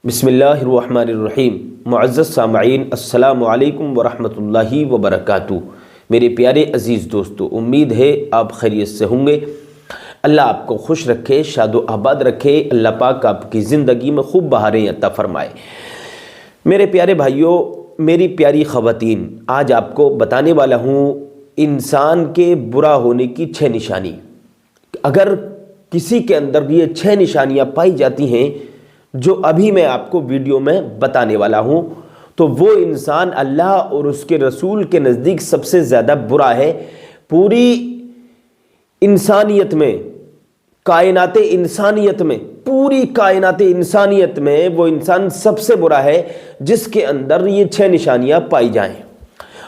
بسم اللہ الرحمن الرحیم۔ معزز سامعین، السلام علیکم ورحمۃ اللہ وبرکاتہ۔ میرے پیارے عزیز دوستو، امید ہے آپ خیریت سے ہوں گے۔ اللہ آپ کو خوش رکھے، شاد و آباد رکھے۔ اللہ پاک آپ کی زندگی میں خوب بہاریں عطا فرمائے۔ میرے پیارے بھائیوں، میری پیاری خواتین، آج آپ کو بتانے والا ہوں انسان کے برا ہونے کی 6 نشانی۔ اگر کسی کے اندر یہ 6 نشانیاں پائی جاتی ہیں جو ابھی میں آپ کو ویڈیو میں بتانے والا ہوں، تو وہ انسان اللہ اور اس کے رسول کے نزدیک سب سے زیادہ برا ہے۔ پوری انسانیت میں، کائنات انسانیت میں، پوری کائنات انسانیت میں وہ انسان سب سے برا ہے جس کے اندر یہ 6 نشانیاں پائی جائیں۔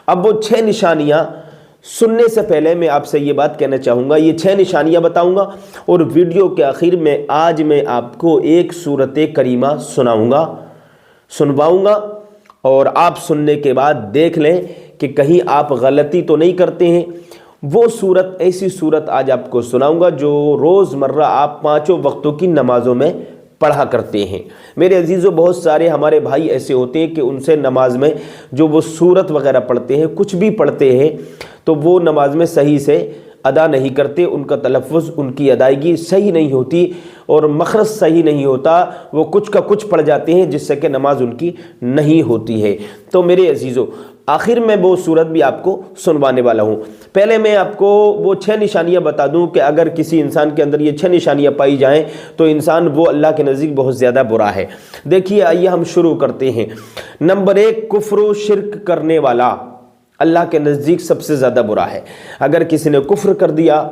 اب وہ 6 نشانیاں سننے سے پہلے میں آپ سے یہ بات کہنا چاہوں گا، یہ 6 نشانیاں بتاؤں گا اور ویڈیو کے آخر میں آج میں آپ کو ایک سورت کریمہ سنواؤں گا اور آپ سننے کے بعد دیکھ لیں کہ کہیں آپ غلطی تو نہیں کرتے ہیں۔ وہ ایسی سورت آج آپ کو سناؤں گا جو روز مرہ آپ 5 وقتوں کی نمازوں میں پڑھا کرتے ہیں۔ میرے عزیزوں، بہت سارے ہمارے بھائی ایسے ہوتے ہیں کہ ان سے نماز میں جو وہ سورت وغیرہ پڑھتے ہیں، کچھ بھی پڑھتے ہیں، تو وہ نماز میں صحیح سے ادا نہیں کرتے، ان کا تلفظ، ان کی ادائیگی صحیح نہیں ہوتی اور مخرج صحیح نہیں ہوتا، وہ کچھ کا کچھ پڑھ جاتے ہیں جس سے کہ نماز ان کی نہیں ہوتی ہے۔ تو میرے عزیزوں، آخر میں وہ سورت بھی آپ کو سنوانے والا ہوں۔ پہلے میں آپ کو وہ 6 نشانیاں بتا دوں کہ اگر کسی انسان کے اندر یہ 6 نشانیاں پائی جائیں تو انسان وہ اللہ کے نزدیک بہت زیادہ برا ہے۔ دیکھیے، آئیے ہم شروع کرتے ہیں۔ نمبر 1، کفر و شرک کرنے والا اللہ کے نزدیک سب سے زیادہ برا ہے۔ اگر کسی نے کفر کر دیا،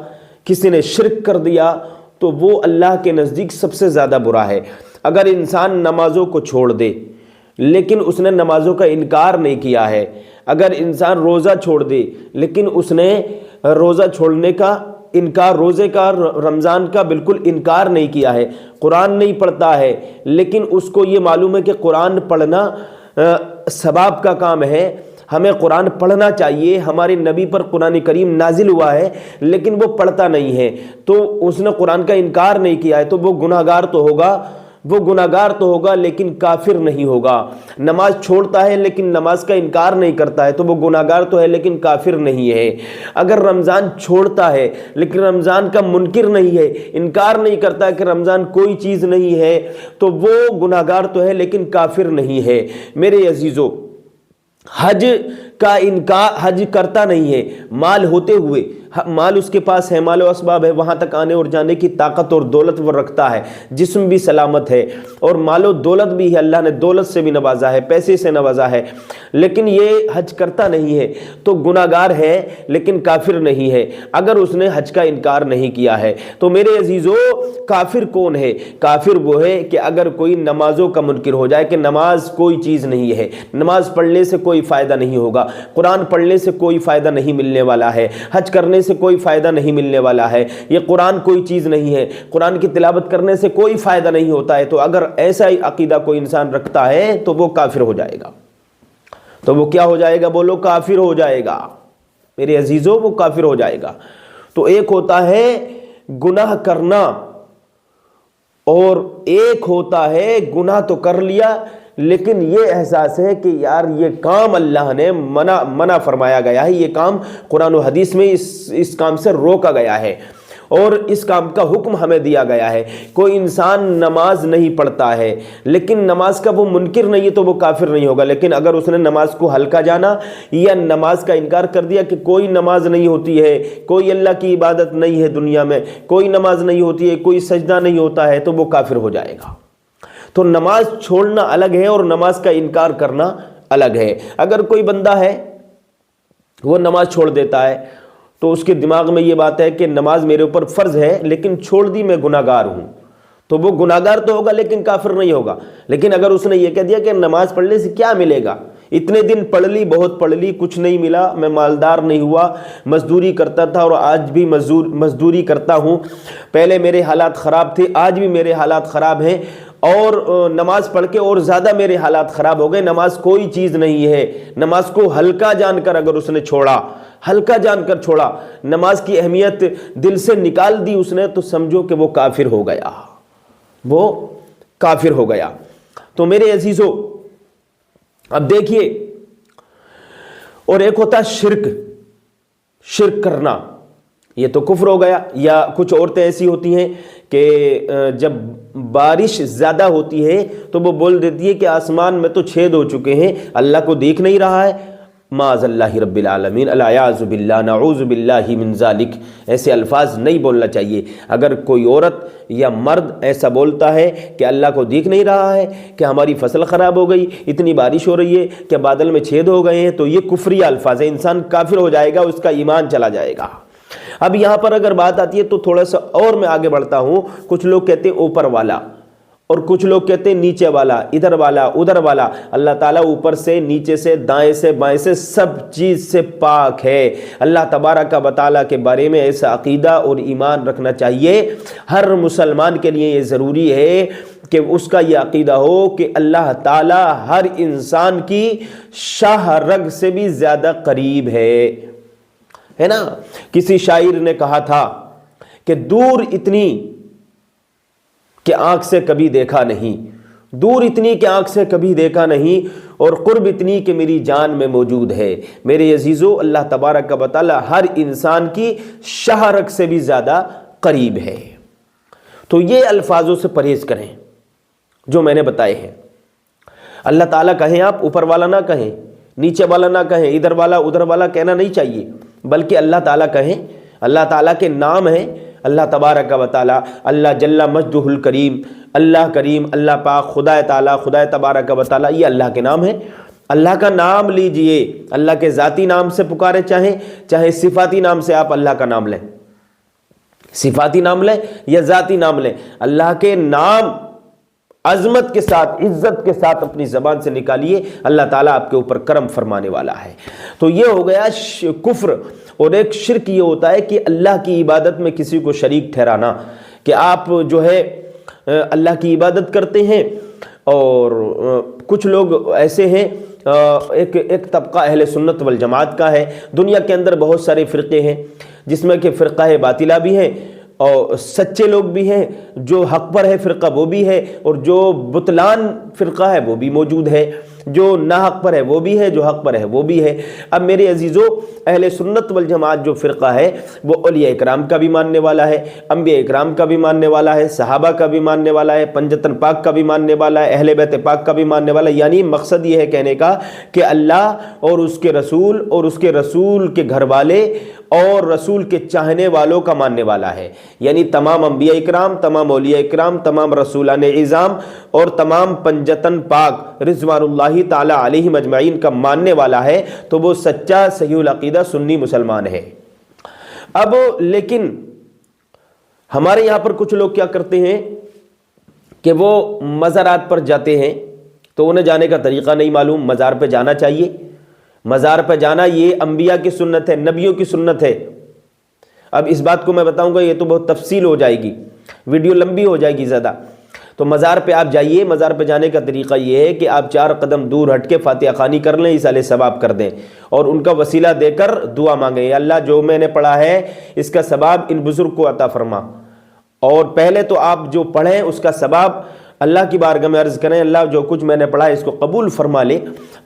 کسی نے شرک کر دیا، تو وہ اللہ کے نزدیک سب سے زیادہ برا ہے۔ اگر انسان نمازوں کو چھوڑ دے لیکن اس نے نمازوں کا انکار نہیں کیا ہے، اگر انسان روزہ چھوڑ دے لیکن اس نے روزہ چھوڑنے کا انکار، روزے کا، رمضان کا بالکل انکار نہیں کیا ہے، قرآن نہیں پڑھتا ہے لیکن اس کو یہ معلوم ہے کہ قرآن پڑھنا ثواب کا کام ہے، ہمیں قرآن پڑھنا چاہیے، ہمارے نبی پر قرآن کریم نازل ہوا ہے لیکن وہ پڑھتا نہیں ہے، تو اس نے قرآن کا انکار نہیں کیا ہے، تو وہ گناہگار تو ہوگا لیکن کافر نہیں ہوگا۔ نماز چھوڑتا ہے لیکن نماز کا انکار نہیں کرتا ہے تو وہ گناہگار تو ہے لیکن کافر نہیں ہے۔ اگر رمضان چھوڑتا ہے لیکن رمضان کا منکر نہیں ہے، انکار نہیں کرتا ہے کہ رمضان کوئی چیز نہیں ہے، تو وہ گناہگار تو ہے لیکن کافر نہیں ہے۔ میرے عزیزو، حج کرتا نہیں ہے، مال ہوتے ہوئے، مال اس کے پاس ہے، مال و اسباب ہے، وہاں تک آنے اور جانے کی طاقت اور دولت وہ رکھتا ہے، جسم بھی سلامت ہے اور مال و دولت بھی ہے، اللہ نے دولت سے بھی نوازا ہے، پیسے سے نوازا ہے، لیکن یہ حج کرتا نہیں ہے تو گناہگار ہے لیکن کافر نہیں ہے اگر اس نے حج کا انکار نہیں کیا ہے۔ تو میرے عزیزو، کافر کون ہے؟ کافر وہ ہے کہ اگر کوئی نمازوں کا منکر ہو جائے کہ نماز کوئی چیز نہیں ہے، نماز پڑھنے سے کوئی فائدہ نہیں ہوگا، قرآن پڑھنے سے کوئی فائدہ نہیں ملنے والا ہے، حج کرنے سے کوئی فائدہ نہیں ملنے والا ہے، یہ قرآن کوئی چیز نہیں ہے، قرآن کی تلاوت کرنے سے کوئی فائدہ نہیں ہوتا ہے، تو اگر ایسا ہی عقیدہ کوئی انسان رکھتا ہے تو وہ کافر ہو جائے گا۔ تو وہ کیا ہو جائے گا؟ بولو، کافر ہو جائے گا۔ میرے عزیزوں، وہ کافر ہو جائے گا۔ تو ایک ہوتا ہے گناہ کرنا اور ایک ہوتا ہے گناہ تو کر لیا لیکن یہ احساس ہے کہ یار یہ کام اللہ نے منع فرمایا گیا ہے، یہ کام قرآن و حدیث میں اس کام سے روکا گیا ہے اور اس کام کا حکم ہمیں دیا گیا ہے۔ کوئی انسان نماز نہیں پڑھتا ہے لیکن نماز کا وہ منکر نہیں ہے تو وہ کافر نہیں ہوگا، لیکن اگر اس نے نماز کو ہلکا جانا یا نماز کا انکار کر دیا کہ کوئی نماز نہیں ہوتی ہے، کوئی اللہ کی عبادت نہیں ہے، دنیا میں کوئی نماز نہیں ہوتی ہے، کوئی سجدہ نہیں ہوتا ہے، تو وہ کافر ہو جائے گا۔ تو نماز چھوڑنا الگ ہے اور نماز کا انکار کرنا الگ ہے۔ اگر کوئی بندہ ہے وہ نماز چھوڑ دیتا ہے تو اس کے دماغ میں یہ بات ہے کہ نماز میرے اوپر فرض ہے لیکن چھوڑ دی، میں گناہگار ہوں، تو وہ گناہگار تو ہوگا لیکن کافر نہیں ہوگا۔ لیکن اگر اس نے یہ کہہ دیا کہ نماز پڑھنے سے کیا ملے گا، اتنے دن پڑھ لی، بہت پڑھ لی، کچھ نہیں ملا، میں مالدار نہیں ہوا، مزدوری کرتا تھا اور آج بھی مزدوری کرتا ہوں، پہلے میرے حالات خراب تھے، آج بھی میرے حالات خراب ہیں اور نماز پڑھ کے اور زیادہ میرے حالات خراب ہو گئے، نماز کوئی چیز نہیں ہے، نماز کو ہلکا جان کر اگر اس نے چھوڑا، ہلکا جان کر چھوڑا، نماز کی اہمیت دل سے نکال دی اس نے، تو سمجھو کہ وہ کافر ہو گیا، وہ کافر ہو گیا۔ تو میرے عزیزو اب دیکھیے، اور ایک ہوتا ہے شرک کرنا، یہ تو کفر ہو گیا. یا کچھ عورتیں ایسی ہوتی ہیں کہ جب بارش زیادہ ہوتی ہے تو وہ بول دیتی ہے کہ آسمان میں تو چھید ہو چکے ہیں، اللہ کو دیکھ نہیں رہا ہے. معاذ اللہ رب العالمین، العیاذ باللہ، نعوذ باللہ من ذالک. ایسے الفاظ نہیں بولنا چاہیے. اگر کوئی عورت یا مرد ایسا بولتا ہے کہ اللہ کو دیکھ نہیں رہا ہے، کہ ہماری فصل خراب ہو گئی، اتنی بارش ہو رہی ہے کہ بادل میں چھید ہو گئے ہیں، تو یہ کفری الفاظ ہے. انسان کافر ہو جائے گا، اس کا ایمان چلا جائے گا. اب یہاں پر اگر بات آتی ہے تو تھوڑا سا اور میں آگے بڑھتا ہوں. کچھ لوگ کہتے ہیں اوپر والا، اور کچھ لوگ کہتے ہیں نیچے والا، ادھر والا، ادھر والا. اللہ تعالیٰ اوپر سے، نیچے سے، دائیں سے، بائیں سے، سب چیز سے پاک ہے. اللہ تبارک و تعالیٰ کے بارے میں ایسا عقیدہ اور ایمان رکھنا چاہیے. ہر مسلمان کے لیے یہ ضروری ہے کہ اس کا یہ عقیدہ ہو کہ اللہ تعالیٰ ہر انسان کی شاہ رگ سے بھی زیادہ قریب ہے نا. کسی شاعر نے کہا تھا کہ دور اتنی کہ آنکھ سے کبھی دیکھا نہیں، دور اتنی کہ آنکھ سے کبھی دیکھا نہیں، اور قرب اتنی کہ میری جان میں موجود ہے. میرے عزیزو، اللہ تبارک و تعالی ہر انسان کی شاہ رگ سے بھی زیادہ قریب ہے. تو یہ الفاظوں سے پرہیز کریں جو میں نے بتائے ہیں. اللہ تعالیٰ کہیں، آپ اوپر والا نہ کہیں، نیچے والا نہ کہیں، ادھر والا ادھر والا کہنا نہیں چاہیے، بلکہ اللہ تعالیٰ کہیں. اللہ تعالیٰ کے نام ہیں، اللہ تبارک و تعالی، اللہ جل مجدہ الکریم، اللہ کریم، اللہ پاک، خدا تعالی، خدا تبارک و تعالی، یہ اللہ کے نام ہیں. اللہ کا نام لیجئے، اللہ کے ذاتی نام سے پکارے، چاہے صفاتی نام سے آپ اللہ کا نام لیں، صفاتی نام لیں یا ذاتی نام لیں، اللہ کے نام عظمت کے ساتھ، عزت کے ساتھ اپنی زبان سے نکالیے. اللہ تعالیٰ آپ کے اوپر کرم فرمانے والا ہے. تو یہ ہو گیا کفر. اور ایک شرک یہ ہوتا ہے کہ اللہ کی عبادت میں کسی کو شریک ٹھہرانا، کہ آپ جو ہے اللہ کی عبادت کرتے ہیں. اور کچھ لوگ ایسے ہیں، ایک طبقہ اہل سنت والجماعت کا ہے. دنیا کے اندر بہت سارے فرقے ہیں، جس میں کہ فرقہ باطلہ بھی ہیں، اور سچے لوگ بھی ہیں، جو حق پر ہے فرقہ وہ بھی ہے، اور جو بطلان فرقہ ہے وہ بھی موجود ہے، جو ناحق پر ہے وہ بھی ہے، جو حق پر ہے وہ بھی ہے. اب میرے عزیزو، اہل سنت والجماعت جو فرقہ ہے وہ اولیاء اکرام کا بھی ماننے والا ہے، انبیاء اکرام کا بھی ماننے والا ہے، صحابہ کا بھی ماننے والا ہے، پنجتن پاک کا بھی ماننے والا ہے، اہل بیت پاک کا بھی ماننے والا ہے. یعنی مقصد یہ ہے کہنے کا کہ اللہ اور اس کے رسول اور اس کے رسول کے گھر والے اور رسول کے چاہنے والوں کا ماننے والا ہے. یعنی تمام انبیاء اکرام، تمام اولیاء اکرام، تمام رسولان اعظام اور تمام پنجتن پاک رضوان اللہ تعالی علیہم اجمعین کا ماننے والا ہے. تو وہ سچا صحیح العقیدہ سنی مسلمان ہے. اب لیکن ہمارے یہاں پر کچھ لوگ کیا کرتے ہیں کہ وہ مزارات پر جاتے ہیں، تو انہیں جانے کا طریقہ نہیں معلوم. مزار پہ جانا چاہیے، مزار پہ جانا یہ انبیاء کی سنت ہے، نبیوں کی سنت ہے. اب اس بات کو میں بتاؤں گا، یہ تو بہت تفصیل ہو جائے گی، ویڈیو لمبی ہو جائے گی زیادہ. تو مزار پہ آپ جائیے. مزار پہ جانے کا طریقہ یہ ہے کہ آپ 4 قدم دور ہٹ کے فاتحہ خوانی کر لیں، ایصال ثواب کر دیں، اور ان کا وسیلہ دے کر دعا مانگیں، یا اللہ جو میں نے پڑھا ہے اس کا ثواب ان بزرگ کو عطا فرما. اور پہلے تو آپ جو پڑھیں اس کا ثواب اللہ کی بارگاہ میں عرض کریں، اللہ جو کچھ میں نے پڑھا ہے اس کو قبول فرما لے.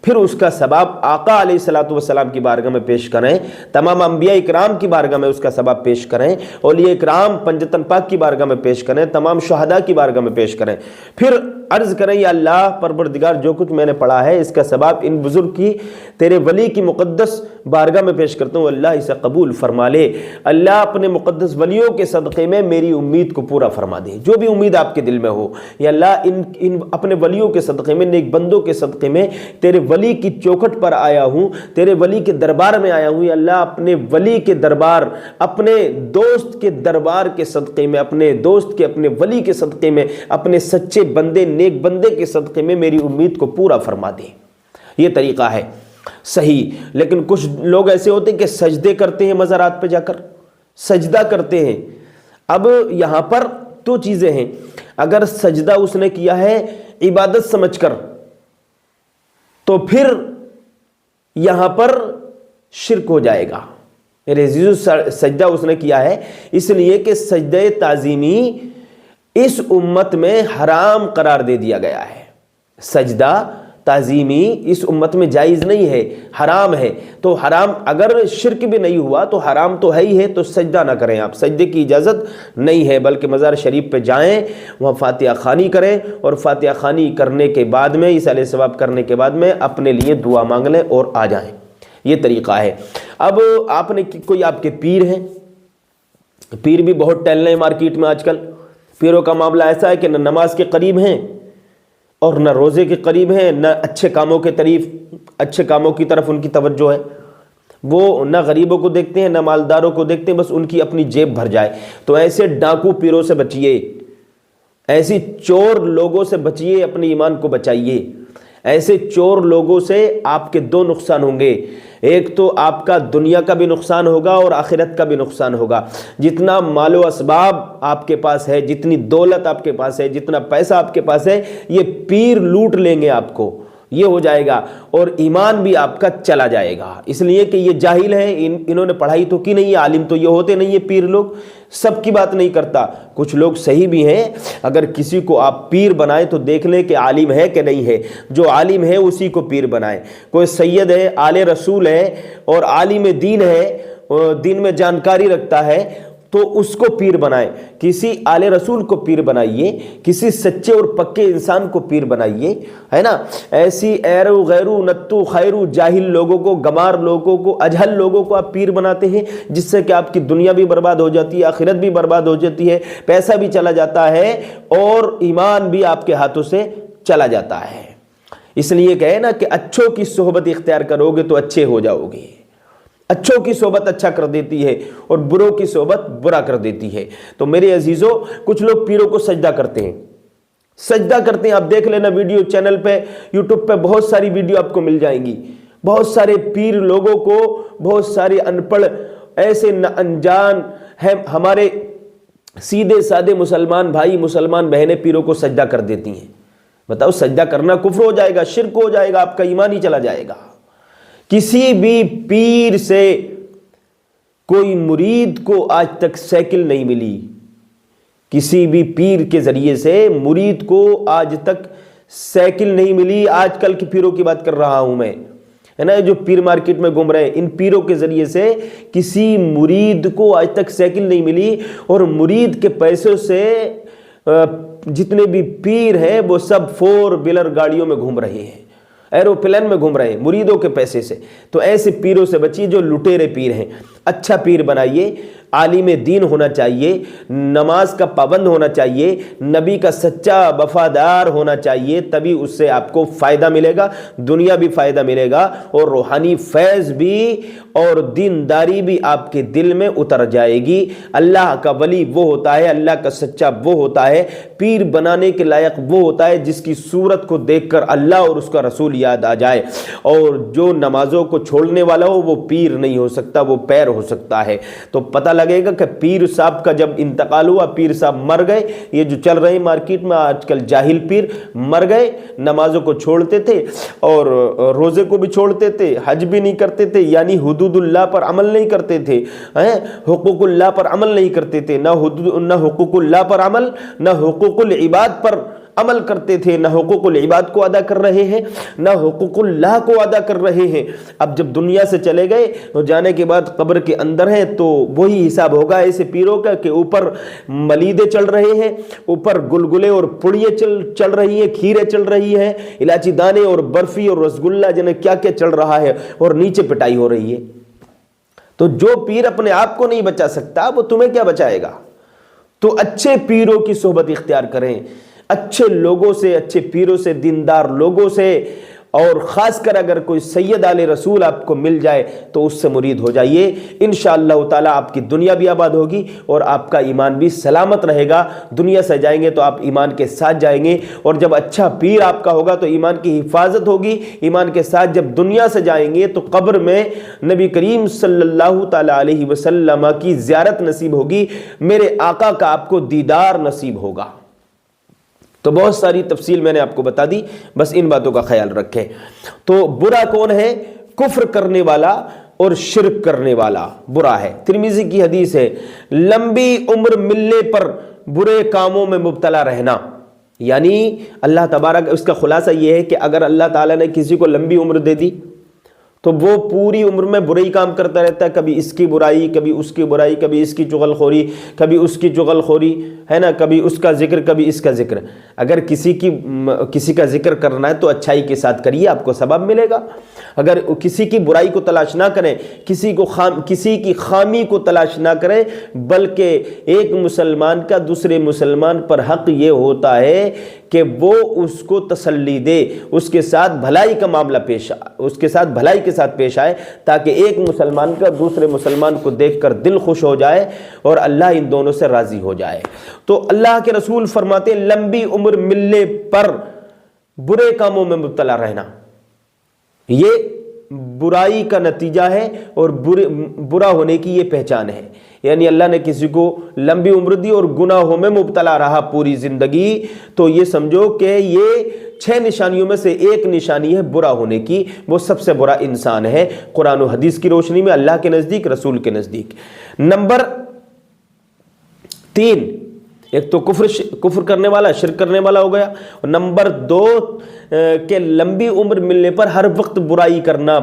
پھر اس کا ثواب آقا علیہ الصلوۃ والسلام کی بارگاہ میں پیش کریں، تمام انبیاء اکرام کی بارگاہ میں اس کا ثواب پیش کریں، اولیاء اکرام پنجتن پاک کی بارگاہ میں پیش کریں، تمام شہداء کی بارگاہ میں پیش کریں. پھر عرض کریں، یا اللہ پروردگار جو کچھ میں نے پڑھا ہے اس کا ثواب ان بزرگ کی، تیرے ولی کی مقدس بارگاہ میں پیش کرتا ہوں، اللہ اسے قبول فرما لے. اللہ اپنے مقدس ولیوں کے صدقے میں میری امید کو پورا فرما دے، جو بھی امید آپ کے دل میں ہو. یا اللہ ان اپنے ولیوں کے صدقے میں، نیک بندوں کے صدقے میں تیرے ولی کی چوکھٹ پر آیا ہوں، تیرے ولی کے دربار میں آیا ہوں. یا اللہ اپنے ولی کے دربار، اپنے دوست کے دربار کے صدقے میں، اپنے دوست کے، اپنے ولی کے صدقے میں، اپنے سچے بندے نیک بندے کے صدقے میں میری امید کو پورا فرما دے. یہ طریقہ ہے صحیح. لیکن کچھ لوگ ایسے ہوتے ہیں کہ سجدے کرتے ہیں، مزارات پہ جا کر سجدہ کرتے ہیں. اب یہاں پر دو چیزیں ہیں. اگر سجدہ اس نے کیا ہے عبادت سمجھ کر، تو پھر یہاں پر شرک ہو جائے گا. میرے عزیزو، سجدہ اس نے کیا ہے اس لیے کہ سجدہ تعظیمی اس امت میں حرام قرار دے دیا گیا ہے. سجدہ تعظیمی اس امت میں جائز نہیں ہے، حرام ہے۔ تو حرام اگر شرک بھی نہیں ہوا تو حرام تو ہے ہی ہے، تو سجدہ نہ کریں آپ، سجدے کی اجازت نہیں ہے، بلکہ مزار شریف پہ جائیں، وہاں فاتحہ خوانی کریں، اور فاتحہ خوانی کرنے کے بعد میں ایصال ثواب کرنے کے بعد میں اپنے لیے دعا مانگ لیں اور آ جائیں، یہ طریقہ ہے۔ اب آپ نے کوئی آپ کے پیر ہیں، پیر بھی بہت ٹہل رہے ہیں مارکیٹ میں آج کل، پیروں کا معاملہ ایسا ہے کہ نہ نماز کے قریب ہیں اور نہ روزے کے قریب ہیں، نہ اچھے کاموں کی طرف ان کی توجہ ہے، وہ نہ غریبوں کو دیکھتے ہیں نہ مالداروں کو دیکھتے ہیں، بس ان کی اپنی جیب بھر جائے۔ تو ایسے ڈاکو پیروں سے بچیے، ایسی چور لوگوں سے بچیے، اپنے ایمان کو بچائیے۔ ایسے چور لوگوں سے آپ کے دو نقصان ہوں گے، ایک تو آپ کا دنیا کا بھی نقصان ہوگا اور آخرت کا بھی نقصان ہوگا۔ جتنا مال و اسباب آپ کے پاس ہے، جتنی دولت آپ کے پاس ہے، جتنا پیسہ آپ کے پاس ہے، یہ پیر لوٹ لیں گے آپ کو، یہ ہو جائے گا، اور ایمان بھی آپ کا چلا جائے گا، اس لیے کہ یہ جاہل ہیں، انہوں نے پڑھائی تو کی نہیں ہے، عالم تو یہ ہوتے نہیں ہے پیر لوگ۔ سب کی بات نہیں کرتا، کچھ لوگ صحیح بھی ہیں، اگر کسی کو آپ پیر بنائیں تو دیکھ لیں کہ عالم ہے کہ نہیں ہے، جو عالم ہے اسی کو پیر بنائیں۔ کوئی سید ہے، آل رسول ہے اور عالم دین ہے، دین میں جانکاری رکھتا ہے، تو اس کو پیر بنائیں، کسی آل رسول کو پیر بنائیے، کسی سچے اور پکے انسان کو پیر بنائیے، ہے نا۔ ایسی ایرو غیرو نتو خیرو جاہل لوگوں کو، گمار لوگوں کو، اجہل لوگوں کو آپ پیر بناتے ہیں، جس سے کہ آپ کی دنیا بھی برباد ہو جاتی ہے، آخرت بھی برباد ہو جاتی ہے، پیسہ بھی چلا جاتا ہے اور ایمان بھی آپ کے ہاتھوں سے چلا جاتا ہے۔ اس لیے کہے نا کہ اچھوں کی صحبت اختیار کرو گے تو اچھے ہو جاؤ گے، اچھوں کی صحبت اچھا کر دیتی ہے اور بروں کی صحبت برا کر دیتی ہے۔ تو میرے عزیزوں، کچھ لوگ پیروں کو سجدہ کرتے ہیں، آپ دیکھ لینا ویڈیو چینل پہ، یوٹیوب پہ بہت ساری ویڈیو آپ کو مل جائیں گی، بہت سارے پیر لوگوں کو، بہت سارے ان پڑھ ایسے انجان ہیں، ہمارے سیدھے سادے مسلمان بھائی مسلمان بہنیں پیروں کو سجدہ کر دیتی ہیں۔ بتاؤ، سجدہ کرنا کفر ہو جائے گا، شرک ہو جائے گا، آپ کا ایمان ہی چلا جائے گا۔ کسی بھی پیر سے کوئی مرید کو آج تک سائیکل نہیں ملی، کسی بھی پیر کے ذریعے سے مرید کو آج تک سائیکل نہیں ملی۔ آج کل کے پیروں کی بات کر رہا ہوں میں، ہے نا، جو پیر مارکیٹ میں گھوم رہے ہیں، ان پیروں کے ذریعے سے کسی مرید کو آج تک سائیکل نہیں ملی، اور مرید کے پیسوں سے جتنے بھی پیر ہیں وہ سب 4 ویلر گاڑیوں میں گھوم رہے ہیں، ایروپلین میں گھوم رہے ہیں مریدوں کے پیسے سے۔ تو ایسے پیروں سے بچیے جو لٹیرے پیر ہیں، اچھا پیر بنائیے، عالم دین ہونا چاہیے، نماز کا پابند ہونا چاہیے، نبی کا سچا وفادار ہونا چاہیے، تبھی اس سے آپ کو فائدہ ملے گا، دنیا بھی فائدہ ملے گا، اور روحانی فیض بھی اور دینداری بھی آپ کے دل میں اتر جائے گی۔ اللہ کا ولی وہ ہوتا ہے، اللہ کا سچا وہ ہوتا ہے، پیر بنانے کے لائق وہ ہوتا ہے جس کی صورت کو دیکھ کر اللہ اور اس کا رسول یاد آ جائے، اور جو نمازوں کو چھوڑنے والا ہو وہ پیر نہیں ہو سکتا، وہ پیر ہو سکتا ہے۔ تو پتہ لگے گا کہ پیر صاحب کا جب انتقال ہوا، پیر صاحب مر گئے، یہ جو چل رہے ہیں مارکیٹ میں آج کل جاہل پیر، مر گئے، نمازوں کو چھوڑتے تھے اور روزے کو بھی چھوڑتے تھے، حج بھی نہیں کرتے تھے، یعنی حدود اللہ پر عمل نہیں کرتے تھے، حقوق اللہ پر عمل نہیں کرتے تھے، نہ حقوق اللہ پر عمل، نہ حقوق العباد پر عمل کرتے تھے، نہ حقوق العباد کو ادا کر رہے ہیں، نہ حقوق اللہ کو ادا کر رہے ہیں۔ اب جب دنیا سے چلے گئے تو جانے کے بعد قبر کے اندر ہیں تو وہی حساب ہوگا ایسے پیروں کا کہ اوپر ملیدے چل رہے ہیں، اوپر گلگلے اور پڑیے چل رہی ہیں، کھیرے چل رہی ہیں، الائچی دانے اور برفی اور رسگلہ جنہیں کیا کیا چل رہا ہے، اور نیچے پٹائی ہو رہی ہے۔ تو جو پیر اپنے آپ کو نہیں بچا سکتا وہ تمہیں کیا بچائے گا؟ تو اچھے پیروں کی صحبت اختیار کریں، اچھے لوگوں سے، اچھے پیروں سے، دیندار لوگوں سے، اور خاص کر اگر کوئی سید آل رسول آپ کو مل جائے تو اس سے مرید ہو جائیے۔ انشاءاللہ تعالیٰ آپ کی دنیا بھی آباد ہوگی اور آپ کا ایمان بھی سلامت رہے گا۔ دنیا سے جائیں گے تو آپ ایمان کے ساتھ جائیں گے، اور جب اچھا پیر آپ کا ہوگا تو ایمان کی حفاظت ہوگی۔ ایمان کے ساتھ جب دنیا سے جائیں گے تو قبر میں نبی کریم صلی اللہ تعالیٰ علیہ وسلم کی زیارت نصیب ہوگی، میرے آقا کا آپ کو دیدار نصیب ہوگا۔ تو بہت ساری تفصیل میں نے آپ کو بتا دی، بس ان باتوں کا خیال رکھیں۔ تو برا کون ہے؟ کفر کرنے والا اور شرک کرنے والا برا ہے۔ ترمذی کی حدیث ہے، لمبی عمر ملنے پر برے کاموں میں مبتلا رہنا، یعنی اللہ تبارک، اس کا خلاصہ یہ ہے کہ اگر اللہ تعالیٰ نے کسی کو لمبی عمر دے دی تو وہ پوری عمر میں برے ہی کام کرتا رہتا ہے، کبھی اس کی برائی، کبھی اس کی برائی، کبھی اس کی چغل خوری، کبھی اس کی چغل خوری، ہے نا، کبھی اس کا ذکر، کبھی اس کا ذکر۔ اگر کسی کا ذکر کرنا ہے تو اچھائی کے ساتھ کریے، آپ کو ثواب ملے گا۔ اگر کسی کی برائی کو تلاش نہ کریں، کسی کی خامی کو تلاش نہ کریں، بلکہ ایک مسلمان کا دوسرے مسلمان پر حق یہ ہوتا ہے کہ وہ اس کو تسلی دے، اس کے ساتھ بھلائی کا معاملہ اس کے ساتھ بھلائی کے ساتھ پیش آئے، تاکہ ایک مسلمان کا دوسرے مسلمان کو دیکھ کر دل خوش ہو جائے اور اللہ ان دونوں سے راضی ہو جائے۔ تو اللہ کے رسول فرماتے ہیں لمبی عمر ملنے پر برے کاموں میں مبتلا رہنا یہ برائی کا نتیجہ ہے اور برا ہونے کی یہ پہچان ہے۔ یعنی اللہ نے کسی کو لمبی عمر دی اور گناہوں میں مبتلا رہا پوری زندگی، تو یہ سمجھو کہ یہ 6 نشانیوں میں سے ایک نشانی ہے برا ہونے کی، وہ سب سے برا انسان ہے قرآن و حدیث کی روشنی میں، اللہ کے نزدیک، رسول کے نزدیک۔ نمبر 3، ایک تو کفر کرنے والا، شرک کرنے والا ہو گیا، اور نمبر 2 کہ لمبی عمر ملنے پر ہر وقت برائی کرنا،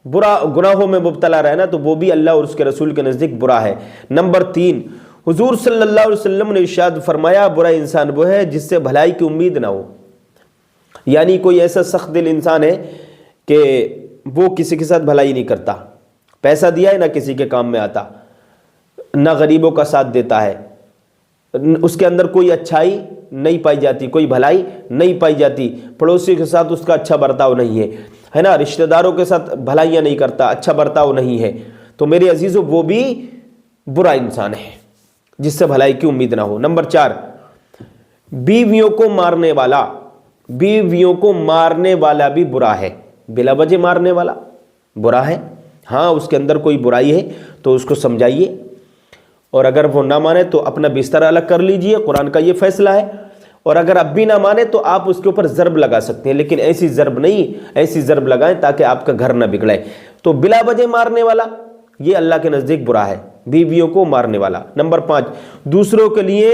برا گناہوں میں مبتلا رہنا، تو وہ بھی اللہ اور اس کے رسول کے نزدیک برا ہے۔ نمبر 3، حضور صلی اللہ علیہ وسلم نے ارشاد فرمایا برا انسان وہ ہے جس سے بھلائی کی امید نہ ہو۔ یعنی کوئی ایسا سخت دل انسان ہے کہ وہ کسی کے ساتھ بھلائی نہیں کرتا، پیسہ دیا ہے نہ کسی کے کام میں آتا، نہ غریبوں کا ساتھ دیتا ہے، اس کے اندر کوئی اچھائی نہیں پائی جاتی، کوئی بھلائی نہیں پائی جاتی، پڑوسی کے ساتھ اس کا اچھا برتاؤ نہیں ہے نا، رشتہ داروں کے ساتھ بھلائیاں نہیں کرتا، اچھا برتاؤ نہیں ہے، تو میرے عزیزو وہ بھی برا انسان ہے جس سے بھلائی کی امید نہ ہو۔ نمبر 4، بیویوں کو مارنے والا بھی برا ہے، بلا وجہ مارنے والا برا ہے۔ ہاں اس کے اندر کوئی برائی ہے تو اس کو سمجھائیے، اور اگر وہ نہ مانے تو اپنا بستر الگ کر لیجئے، قرآن کا یہ فیصلہ ہے، اور اگر اب بھی نہ مانے تو آپ اس کے اوپر ضرب لگا سکتے ہیں، لیکن ایسی ضرب نہیں، ایسی ضرب لگائیں تاکہ آپ کا گھر نہ بگڑے۔ تو بلا وجہ مارنے والا یہ اللہ کے نزدیک برا ہے، بیویوں کو مارنے والا۔ نمبر 5، دوسروں کے لیے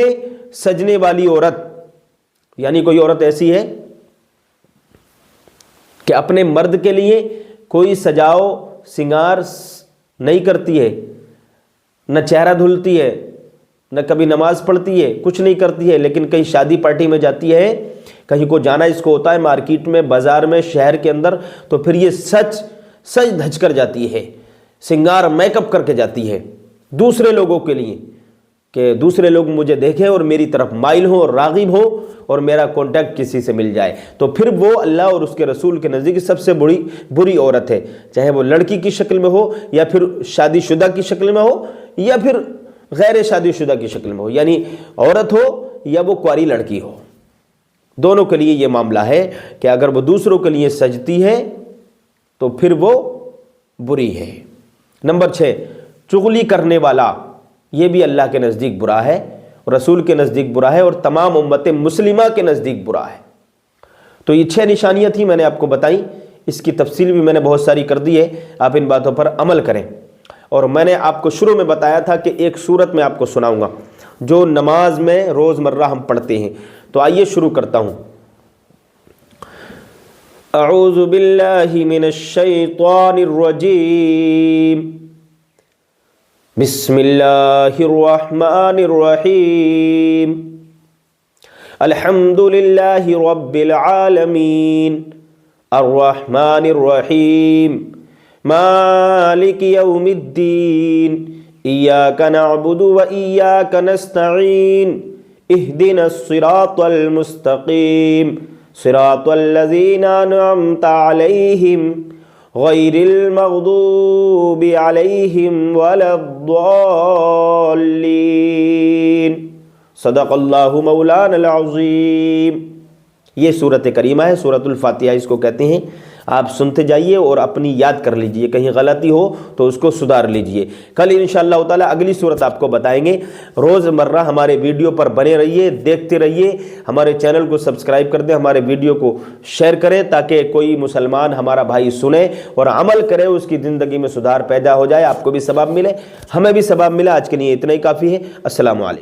سجنے والی عورت، یعنی کوئی عورت ایسی ہے کہ اپنے مرد کے لیے کوئی سجاؤ سنگار نہیں کرتی ہے، نہ چہرہ دھلتی ہے، نہ کبھی نماز پڑھتی ہے، کچھ نہیں کرتی ہے، لیکن کہیں شادی پارٹی میں جاتی ہے، کہیں کو جانا اس کو ہوتا ہے، مارکیٹ میں، بازار میں، شہر کے اندر، تو پھر یہ سج دھج کر جاتی ہے، سنگار میک اپ کر کے جاتی ہے دوسرے لوگوں کے لیے، کہ دوسرے لوگ مجھے دیکھیں اور میری طرف مائل ہوں اور راغب ہوں اور میرا کانٹیکٹ کسی سے مل جائے، تو پھر وہ اللہ اور اس کے رسول کے نزدیک سب سے بری عورت ہے، چاہے وہ لڑکی کی شکل میں ہو یا پھر شادی شدہ کی شکل میں ہو یا پھر غیر شادی شدہ کی شکل میں ہو، یعنی عورت ہو یا وہ کنواری لڑکی ہو، دونوں کے لیے یہ معاملہ ہے کہ اگر وہ دوسروں کے لیے سجتی ہے تو پھر وہ بری ہے۔ نمبر 6، چغلی کرنے والا، یہ بھی اللہ کے نزدیک برا ہے، رسول کے نزدیک برا ہے، اور تمام امت مسلمہ کے نزدیک برا ہے۔ تو یہ 6 نشانیاں تھیں میں نے آپ کو بتائیں، اس کی تفصیل بھی میں نے بہت ساری کر دی ہے، آپ ان باتوں پر عمل کریں۔ اور میں نے آپ کو شروع میں بتایا تھا کہ ایک سورت میں آپ کو سناؤں گا جو نماز میں روزمرہ ہم پڑھتے ہیں، تو آئیے شروع کرتا ہوں۔ اعوذ باللہ من الشیطان الرجیم، بسم اللہ الرحمن الرحیم، الحمد للہ رب العالمین، الرحمن الرحیم، مالک یوم الدین، ایاک نعبد و ایاک نستعین، اہدنا الصراط المستقیم، صراط الذین انعمت علیہم غیر المغضوب علیہم ولا الضالین، صدق اللہ مولانا العظیم۔ یہ سورت کریمہ ہے، سورۃ الفاتحہ اس کو کہتے ہیں۔ آپ سنتے جائیے اور اپنی یاد کر لیجئے، کہیں غلطی ہو تو اس کو سدھار لیجئے۔ کل انشاءاللہ تعالی اگلی سورت آپ کو بتائیں گے۔ روز مرہ ہمارے ویڈیو پر بنے رہیے، دیکھتے رہیے، ہمارے چینل کو سبسکرائب کر دیں، ہمارے ویڈیو کو شیئر کریں تاکہ کوئی مسلمان ہمارا بھائی سنے اور عمل کرے، اس کی زندگی میں سدھار پیدا ہو جائے، آپ کو بھی ثواب ملے، ہمیں بھی ثواب ملا۔ آج کے لیے اتنا ہی کافی ہے۔ السلام علیکم۔